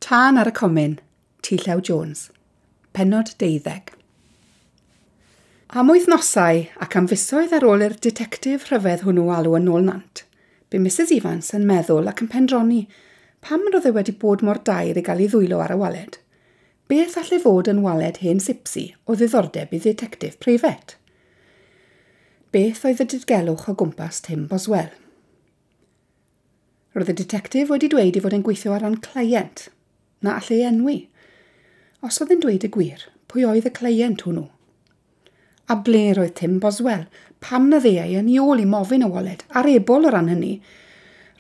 Tân ar y Comin, Llew Jones, Pennod 12. Am wythnosau ac am fusoedd ar ôl i'r detectif rhyfedd hwnnw alw yn ôl nant, bu Mrs Ifans yn meddwl ac yn pendroni pam roedd e wedi bod mor dair i gael ei ddwylo ar y waled. Beth all ei fod yn waled hen sipsi o ddiddordeb i ddetectif preifet? Beth oedd y didgelwch o gwmpas Tim Boswell? Roedd y detectif wedi dweud i fod e'n gweithio ar ran client, na all ei enwi. Os oedd e'n dweud y gwir, pwy oedd y client hwnnw? A ble roedd Tim Boswell? Pam na ddeiau yn i ôl i mofyn y waled, ar ebol o ran hynny?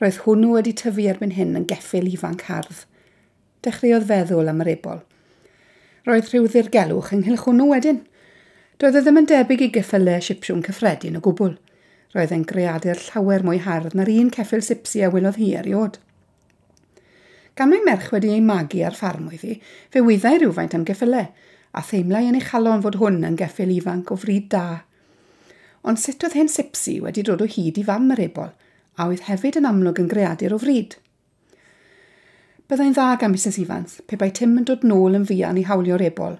Roedd hwnnw wedi tyfu erbyn hyn yn geffil ifanc hardd. Dechreuodd feddwl am yr ebol. Roedd rhyw ddirgelwch ynghylch hwnnw wedyn. Doedd e ddim yn debyg i geffylau sipsiwn cyffredin o gwbl. Roedd e'n greadur llawer mwy hardd na'r un ceffil sipsi a wylodd hi erioed. Gan mae merch wedi ei magu ar ffarm oedd hi, fe wyddai rhywfaint am geffylau, a theimlau yn ei chalon fod hwn yn geffil ifanc o fryd da. Ond sut oedd hen sipsi wedi dod o hyd i fam yr ebol, a oedd hefyd yn amlwg yn greadur o fryd? Byddai'n dda gan Mrs Ifans, pe bai Tim yn dod nôl yn fuan i hawlio'r ebol,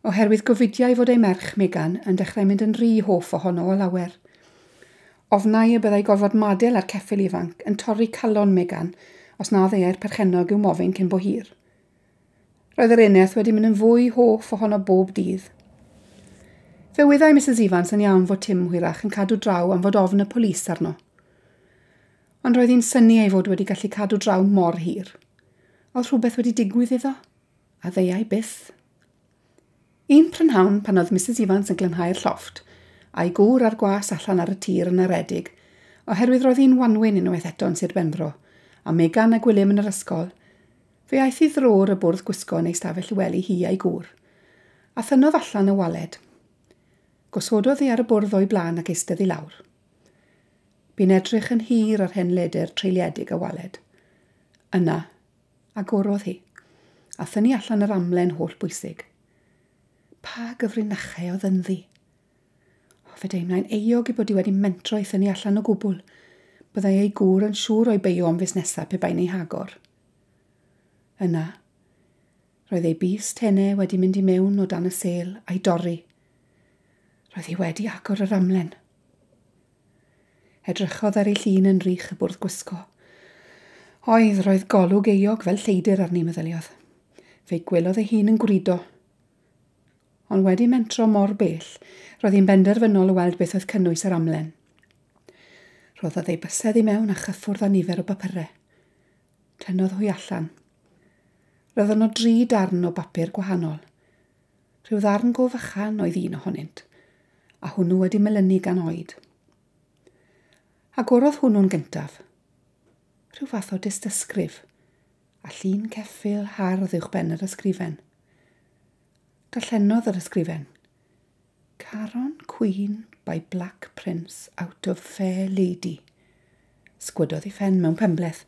oherwydd gofidiau fod ei merch Megan yn dechrau mynd yn rhy hoff ohono o lawer. Ofnau y byddai gorfod madel ar ceffil ifanc yn torri calon Megan os na ddeiau'r perchenog i'w mofyn cyn bo hir. Roedd yr uneth wedi mynd yn fwy hoff ohono bob dydd. Fe wyddai Mrs Ifans yn iawn fod Tim hwyrach yn cadw draw am fod ofn y polis arno. Ond roedd hi'n synnu ei fod wedi gallu cadw draw mor hir. Oedd rhywbeth wedi digwydd iddo, a ddeiau byth. Un prynhawn pan oedd Mrs Ifans yn glanhau'r llofft, a'i gŵr ar gwas allan ar y tir yn Narrated, oherwydd roedd hi'n wanwyn unwaith eto yn Sir Benfro, a Megan a Gwilym yn yr ysgol, fe aeth hi ddror y bwrdd gwisgo neu stafell Llywelyn hi a'i gŵr, a thynodd allan y waled. Gosododd hi ar y bwrdd o'i blaen ac eistedd i lawr. Bu'n edrych yn hir ar hen leder treiliedig y waled. Yna, agorodd hi, a thynnu allan yr amlen holl bwysig. Pa gyfrinachau oedd ynddi? Fe deimlai'n eog i bod hi wedi mentro i thynnu allan o gwbl. Byddai ei gŵr yn siŵr o'i beio am fus nesaf pe bain ei hagor. Yna, roedd ei bys tenau wedi mynd i mewn o dan y sêl a'i dorri. Roedd hi wedi agor yr amlen. Edrychodd ar ei llun yn rych y bwrdd gwisgo. Roedd golwg eog fel lleidir arni meddyliodd. Fe gwelodd ei hun yn gwrido. Ond wedi mentro mor bell, roedd hi'n benderfynol o weld beth oedd cynnwys yr amlen. Roedd ei bysedd i mewn a chyffwrdd â nifer o bapurau. Tynnodd hwy allan. Roedd yno 3 darn o bapur gwahanol. Rhyw ddarn go fychan oedd un ohonynt, a hwnnw wedi melynu gan oed. Agorodd hwnnw'n gyntaf. Rhyw fath o dystysgrif, a llun ceffil hardd uwch ben yr ysgrifen. Darllenodd yr ysgrifen. Caron Queen by Black Prince out of Fair Lady. Sgwydodd ei phen mewn pembleth,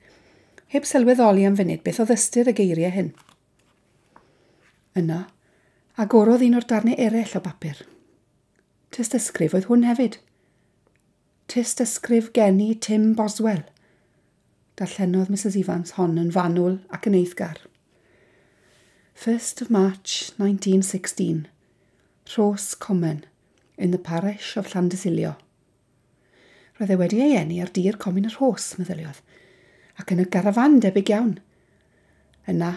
heb sylweddoli am funud beth oedd ystyr y geiriau hyn. Yna, agorodd un o'r darnau eraill o bapur. Tystysgrif oedd hwn hefyd. Tystysgrif geni Tim Boswell. Darllenodd Mrs Ifans hon yn fanwl ac yn eiddgar. 1st of March 1916, Rhos Comin, in the parish of Llandysylio. Roedd e wedi ei eni ar dir Comin y Rhos, meddyliodd, ac yn y garafan debyg iawn. Yna,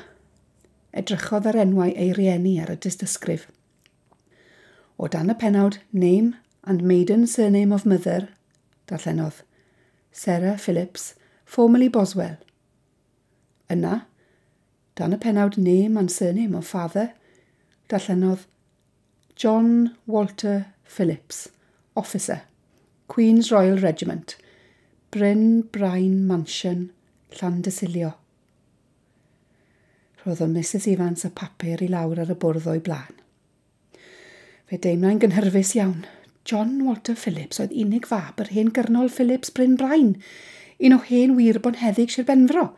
edrychodd ar enwau ei rieni ar y dystysgrif. O dan y pennawd, name and maiden surname of mother, darllenodd, Sarah Phillips, formerly Boswell. Yna, dan y pennawd name and surname of father, darllenodd John Walter Phillips, officer, Queen's Royal Regiment, Bryn Brain Mansion, Llandysylio. Roedd o Mrs Ifans y papur i lawr ar y bwrdd o'i blaen. Fe deimlai'n gynhyrfus iawn. John Walter Phillips oedd unig fab yr hen gyrnol Phillips Bryn Brain, un o hen wir bonheddig Sir Benfro.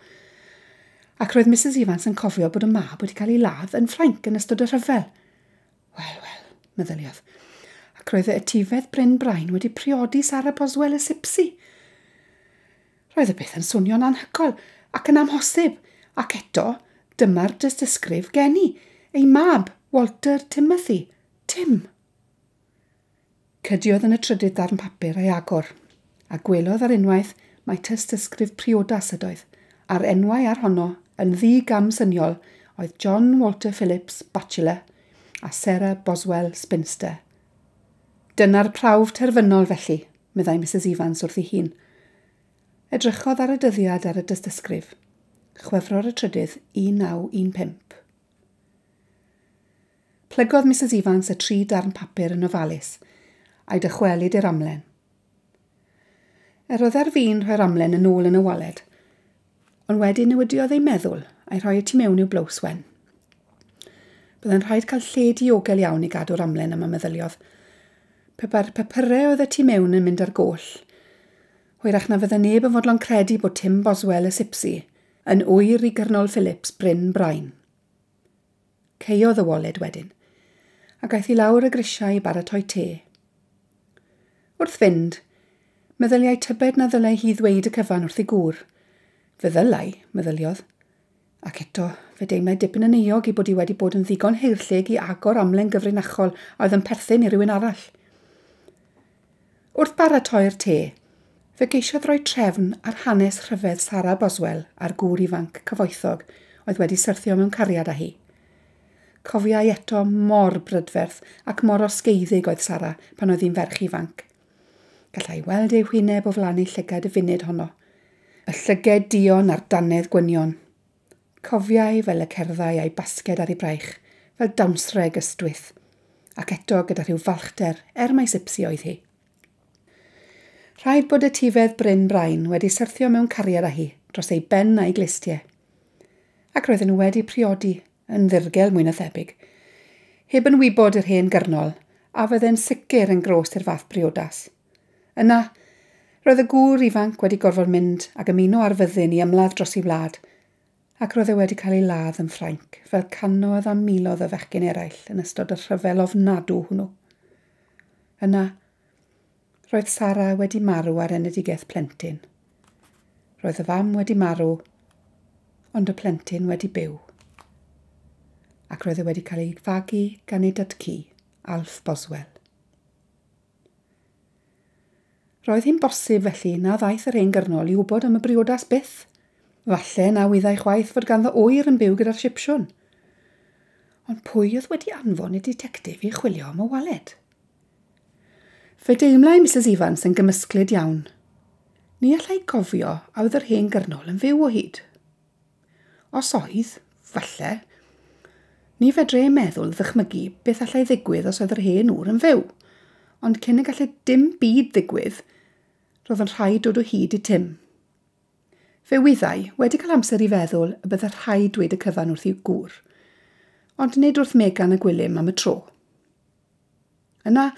Ac roedd Mrs Ifans yn cofio bod y mab wedi cael ei ladd yn Ffrainc yn ystod y rhyfel. Wel, meddyliodd, ac roedd y etifedd Bryn Brain wedi priodi Sarah Boswell y sipsi. Roedd y beth yn swnio'n anhygoel ac yn amhosib, ac eto, dyma'r dystysgrif gen i, ei mab, Walter Timothy, Tim. Cydiodd yn y trydydd darn papur ei agor, a gwelodd ar unwaith mae tystysgrif priodas ydoedd, a'r enwau ar honno yn ddi-gamsyniol oedd John Walter Phillips, Bachelor, a Sarah Boswell, Spinster. Dyna'r prawf terfynol felly, meddai Mrs Ifans wrth ei hun. Edrychodd ar y dyddiad ar y dystysgrif. Chwefror y trydydd 1915. Plygodd Mrs Ifans y 3 darn papur yn ofalus, a'i dychwelid i'r amlen. Roedd ar fi'n rhoi'r amlen yn ôl yn y waled, ond wedyn newidiodd ei meddwl a'i rhoi tu mewn i'w blows wen. Byddai'n rhaid cael lle diogel iawn i gadw'r amlen yma, meddyliodd. Pe ba'r papurau oedd y tu mewn yn mynd ar goll. Hwyrach na fydda neb yn fodlon credu bod Tim Boswell y Sipsi yn wyr i gyrnol Phillips Bryn Brain. Ceiodd y waled wedyn, ac aeth i lawr y grisiau i baratoi te. Wrth fynd, meddyliau tybed na ddylai hi ddweud y cyfan wrth ei gŵr. Fe ddylai, meddyliodd. Ac eto, fe deimlai dipyn yn eog i bod hi wedi bod yn ddigon heirllig i agor amlen gyfrinachol oedd yn perthyn i rywun arall. Wrth baratoi'r te, fe geisiodd roi trefn ar hanes rhyfedd Sarah Boswell a'r gŵr ifanc cyfoethog oedd wedi syrthio mewn cariad â hi. Cofiai eto mor brydferth ac mor osgeiddig oedd Sarah pan oedd hi'n ferch ifanc. Gallai weld ei hwyneb o flannu llygad y funud honno. Y llyged dion ar dannedd gwynion. Cofiai fel y cerddau a'i basged ar ei braich, fel dawnsreg ystwyth, ac eto gyda rhyw falchder mai Sipsi oedd hi. Rhaid bod y tifedd Bryn Brain wedi syrthio mewn cariad â hi dros ei ben a'i glistiau. Ac roedden nhw wedi priodi, yn ddirgel mwy na thebyg. Heb yn wybod yr hen gyrnol, a fydde'n sicr yn gros i'r fath priodas. Yna, roedd y gŵr ifanc wedi gorfod mynd ac ymuno ar fyddin i ymladd dros ei wlad, ac roedd e wedi cael ei ladd yn Ffrainc fel canoedd a miloedd o fechgyn eraill yn ystod y rhyfel ofnadw hwnnw. Yna, roedd Sarah wedi marw ar enedigaeth plentyn. Roedd y fam wedi marw, ond y plentyn wedi byw. Ac roedd e wedi cael ei fagu gan ei dadcu, Alf Boswell. Roedd hi'n bosib felly na ddaeth yr hen gyrnol i wybod am y briodas byth. Falle na wyddai chwaith fod ganddo oer yn byw gyda'r Sipsiwn. Ond pwy oedd wedi anfon i ditectif i chwilio am y waled? Fe deimlai Mrs Ifans yn gymysglyd iawn. Ni allai gofio a oedd yr hen gyrnol yn fyw o hyd. Os oedd, falle, ni fedre meddwl ddychmygu beth allai ddigwydd os oedd yr hen ŵr yn fyw. Ond cyn y gallai dim byd ddigwydd, roedd yn rhaid dod o hyd i Tim. Fe wyddai wedi cael amser i feddwl y byddai rhaid dweud y cyfan wrth i'w gŵr, ond nid wrth Megan y gwilym am y tro. Yna,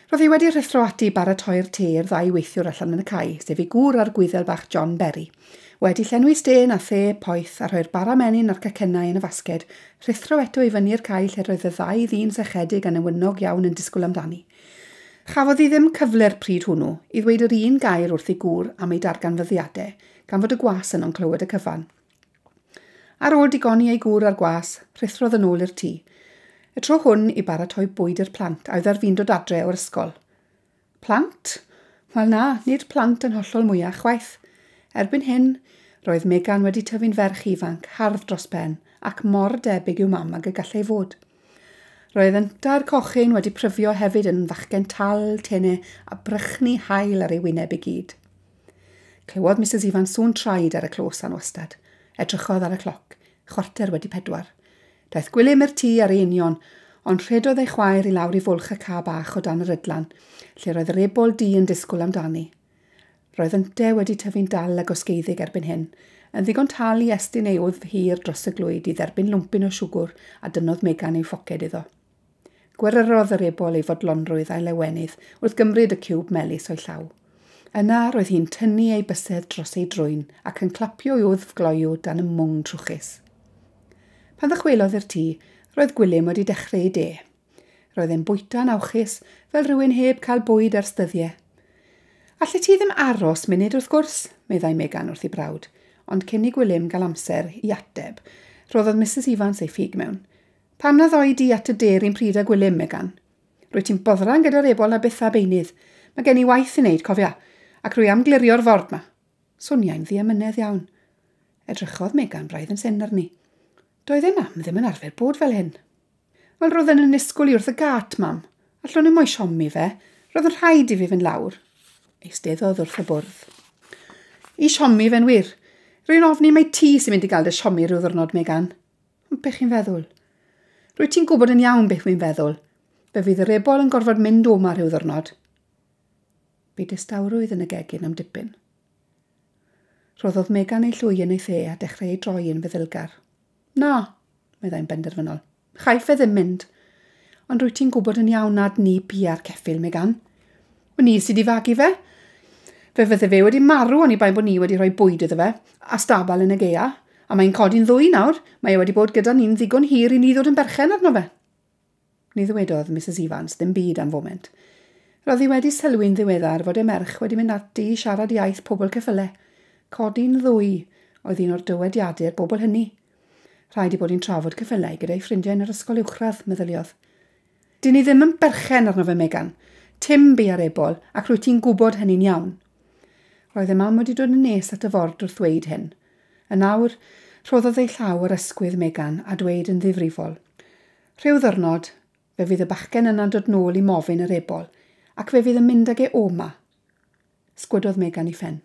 roedd hi wedi rhithro ati baratoi'r te i'r 2 weithiwr allan yn y cae, sef ei gŵr a'r gwyddel bach John Berry. Wedi llenwi stên a the poeth a rhoi'r bara menyn a'r cacennau yn y fasged, rhithro eto i fyny'r cae lle roedd y 2 ddyn sychedig yn ewynog iawn yn disgwyl amdani. Chafodd hi ddim cyfle'r pryd hwnnw i ddweud yr un gair wrth ei gŵr am ei darganfyddiadau, gan fod y gwas yno'n clywed y cyfan. Ar ôl digoni ei gŵr ar gwas, rhithrodd yn ôl i'r tŷ. Y tro hwn i baratoi bwyd i'r plant a oedd ar fi'n dod adre o'r ysgol. Plant? Wel na, nid plant yn hollol mwyach chwaith. Erbyn hyn, roedd Megan wedi tyfu'n ferch ifanc, hardd dros ben, ac mor debyg i'w mam ag y gallai fod. Roedd ynta'r cochyn wedi pryfio hefyd yn fachgen tal, tenau a brychni hael ar ei wyneb i gyd. Clywodd Mrs Ifans sŵn traed ar y clos anwastad. Edrychodd ar y cloc, 4:45. Daeth gwilym i'r tŷ ar ei union, ond rhedodd ei chwaer i lawr i fwlch y ca bach o dan yr ydlan, lle roedd yr ebol di yn disgwyl amdani. Roedd ynte wedi tyfu'n dal ag osgeiddig erbyn hyn, yn ddigon tal i estyn ei wddf hir dros y glwyd i dderbyn lwmpyn o siwgr a dynnodd Megan i'w ffoced iddo. Gweryrodd yr ebol ei fodlonrwydd a'i lewenydd wrth gymryd y ciwb melys o'i llaw. Yna roedd hi'n tynnu ei bysedd dros ei drwyn ac yn clapio i wddf gloiw dan y mwng trwchus. Pan ddychwelodd i'r tŷ, roedd gwilym wedi dechrau ei de. Roedd e'n bwyta'n awchus fel rhywun heb cael bwyd ers dyddiau. Allet ti ddim aros munud wrth gwrs, meddai Megan wrth ei brawd, ond cyn i gwilym gael amser i ateb, Rhoddodd Mrs Ifans ei ffug mewn. Pam na ddoi di at y der i'n pryd a gwylym, Megan? Rwy ti'n boddran gyda'r ebol a byth a beinydd. Mae gen I waith i wneud, cofia, ac rwy am glirio'r ford ma. Soniai'n ddiamynedd iawn. Edrychodd Megan braidd yn sen arni. Doedd ei mam ddim yn arfer bod fel hyn. Wel, roedd yn ysgol I wrth y gat, mam. Allwn I moi siomi fe. Roedd yn rhaid I fi fynd lawr. Eisteddodd wrth y bwrdd. I siomi fe'n wir. Rwy'n ofni mai ti sy'n mynd I gael dy siomi rhyw ddwrnod, Megan. Beth chi'n feddwl? Rwy ti'n gwybod yn iawn beth wy'n feddwl. Fe fydd yr ebol yn gorfod mynd o'ma rhyw ddwrnod. Bu distawrwydd yn y gegin am dipyn. Rhoddodd Megan ei llwy yn ei the a dechrau ei droi yn feddylgar. Na, meddai'n benderfynol. Chaiff e ddim mynd. Ond rwy ti'n gwybod yn iawn nad ni bia'r ceffil, Megan. Mae ni sydd I fagu fe. Fe fydde fe wedi marw ond I bain bod ni wedi rhoi bwyd iddo fe, a stabal yn y geia, a mae'n codi'n ddwy nawr, mae wedi bod gyda ni'n ddigon hir I ni ddod yn berchen arno fe. Ni ddywedodd Mrs Ifans ddim byd am foment. Roedd hi wedi sylwi'n ddiweddar fod ei merch wedi mynd ati I siarad iaith pobl ceffyle. Codi'n ddwy oedd un o'r dywediadau'r bobl hynny. Rhaid I bod hi'n trafod ceffylau gyda'i ffrindiau yn yr ysgol uwchradd, meddyliodd. Dyn ni ddim yn berchen arno fe, Megan. Tim bu ar ebol, ac rwy ti'n gwybod hynny'n iawn. Roedd y mam wedi dod yn nes at y ford wrth ddweud hyn. Yn awr, rhoddodd ei llaw ar ysgwydd Megan a dweud yn ddifrifol. Rhyw ddwrnod, fe fydd y bachgen yna'n dod nôl I mofyn yr ebol, ac fe fydd yn mynd ag e oma. Sgwydodd Megan I ffen.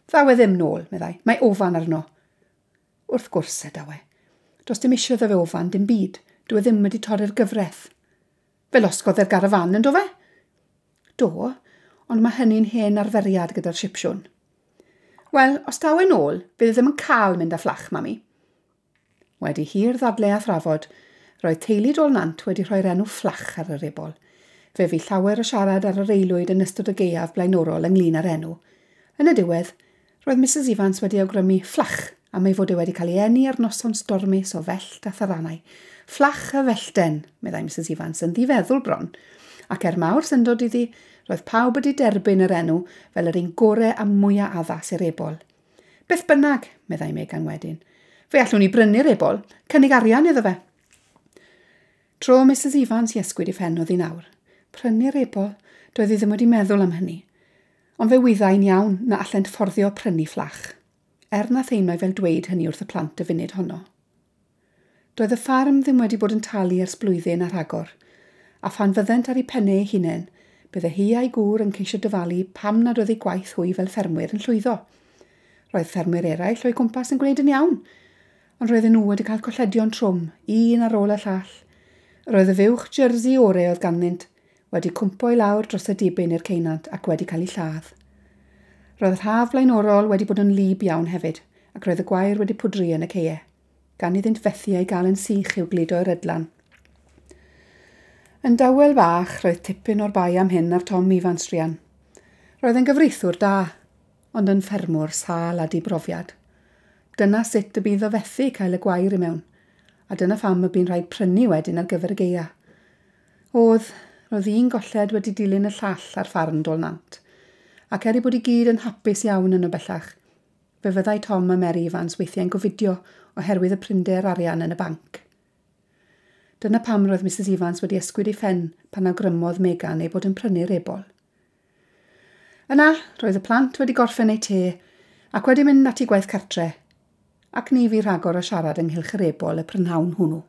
Ddaw e ddim nôl, meddai, mae ofan arno. Wrth gwrs, edaw e. Does dim eisiau dda fe ofan, dim byd. Dwi ddim wedi torri'r gyfraith. Fel osgodd e'r garafan yn do fe? Do, ond mae hynny'n hen arferiad gyda'r sipsiwn. Wel, os daw e nôl, bydd ddim yn cael mynd â fflach, mami. Wedi hir ddadle a thrafod, roedd teulu Dolnant wedi rhoi'r enw fflach ar yr ebol. Fe fu llawer o siarad ar yr aelwyd yn ystod y gaeaf blaenorol ynglyn â'r enw. Yn y diwedd, roedd Mrs Ifans wedi awgrymu fflach am ei fod wedi cael ei eni ar noson stormus o fellt a tharanau. Fflach y fellten, meddai Mrs Ifans yn ddifeddwl bron, ac mawr syndod iddi, roedd pawb wedi derbyn yr enw fel yr un gorau a mwyaf addas i'r ebol. Beth bynnag, meddai Megan wedyn. Fe allwn ni brynu'r ebol, cynnig arian iddo fe. Tro Mrs Ifans I ysgwyd I Pennod I nawr. Prynu'r ebol, doedd I ddim wedi meddwl am hynny. Ond fe wyddai'n iawn na allent fforddio prynu fflach. Nath einmau fel dweud hynny wrth y plant y funud honno. Doedd y ffarm ddim wedi bod yn talu ers blwyddyn ar agor, a phan fyddent ar ei pennau ei hunain, bydde hi a'i gŵr yn ceisio dyfalu pam nad oedd ei gwaith hwy fel ffermwyr yn llwyddo. Roedd ffermwyr eraill o'i cwmpas yn gwneud yn iawn, ond roedden nhw wedi cael colledion trwm, un ar ôl y llall. Roedd y fuwch jersey orau oedd ganddynt, wedi cwmpo I lawr dros y dibyn i'r ceunant ac wedi cael ei lladd. Roedd yr haf blaenorol wedi bod yn lib iawn hefyd, ac roedd y gwair wedi pwdru yn y ceie, gan iddynt fethu ei gael yn sych i'w gludo'r ydlan. Yn dawel bach, roedd tipyn o'r bai am hyn ar Tom Ifans drian. Roedd yn gyfreithwr da, ond yn ffermwr sâl a dibrofiad. Dyna sut y bydd o fethu cael y gwair I mewn, a dyna pham y bu'n rhaid prynu wedyn ar gyfer y geia. Roedd un golled wedi dilyn y llall ar ffarm Dolnant, ac bod I gyd yn hapus iawn yn y bellach. Fe fyddai Tom a Mary Ifans weithiau'n gofidio oherwydd y prinder arian yn y banc. Dyna pam roedd Mrs Ifans wedi ysgwyd ei ffen pan awgrymodd Megan ei bod yn prynu'r ebol. Yna, roedd y plant wedi gorffen eu te, ac wedi mynd at ei gwaith cartre, ac ni fu rhagor o siarad ynghylch yr ebol y prynhawn hwnnw.